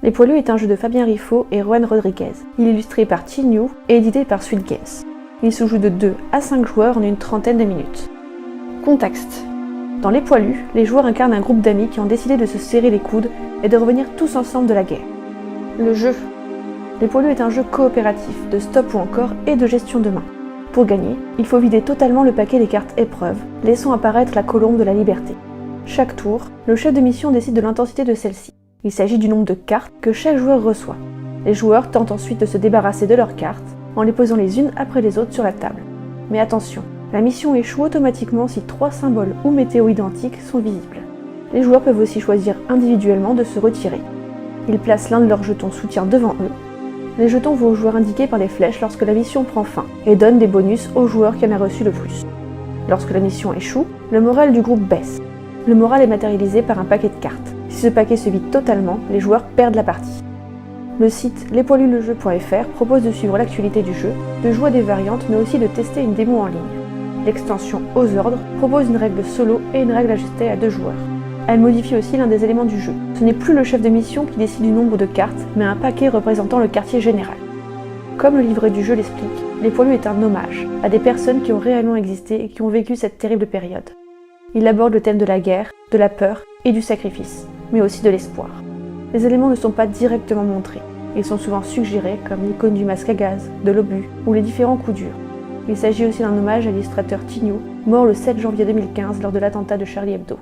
Les Poilus est un jeu de Fabien Riffaut et Juan Rodriguez. Il est illustré par Tinyu et édité par Sweet Games. Il se joue de 2 à 5 joueurs en une trentaine de minutes. Contexte. Dans Les Poilus, les joueurs incarnent un groupe d'amis qui ont décidé de se serrer les coudes et de revenir tous ensemble de la guerre. Le jeu. Les Poilus est un jeu coopératif, de stop ou encore et de gestion de main. Pour gagner, il faut vider totalement le paquet des cartes épreuves, laissant apparaître la colombe de la liberté. Chaque tour, le chef de mission décide de l'intensité de celle-ci. Il s'agit du nombre de cartes que chaque joueur reçoit. Les joueurs tentent ensuite de se débarrasser de leurs cartes en les posant les unes après les autres sur la table. Mais attention, la mission échoue automatiquement si 3 symboles ou météos identiques sont visibles. Les joueurs peuvent aussi choisir individuellement de se retirer. Ils placent l'un de leurs jetons soutien devant eux. Les jetons vont aux joueurs indiqués par des flèches lorsque la mission prend fin et donnent des bonus au joueur qui en a reçu le plus. Lorsque la mission échoue, le moral du groupe baisse. Le moral est matérialisé par un paquet de cartes. Si ce paquet se vide totalement, les joueurs perdent la partie. Le site lespoiluslejeu.fr propose de suivre l'actualité du jeu, de jouer à des variantes mais aussi de tester une démo en ligne. L'extension Aux Ordres propose une règle solo et une règle ajustée à 2 joueurs. Elle modifie aussi l'un des éléments du jeu. Ce n'est plus le chef de mission qui décide du nombre de cartes, mais un paquet représentant le quartier général. Comme le livret du jeu l'explique, Les Poilus est un hommage à des personnes qui ont réellement existé et qui ont vécu cette terrible période. Il aborde le thème de la guerre, de la peur et du sacrifice, mais aussi de l'espoir. Les éléments ne sont pas directement montrés. Ils sont souvent suggérés comme l'icône du masque à gaz, de l'obus ou les différents coups durs. Il s'agit aussi d'un hommage à l'illustrateur Tinyu, mort le 7 janvier 2015 lors de l'attentat de Charlie Hebdo.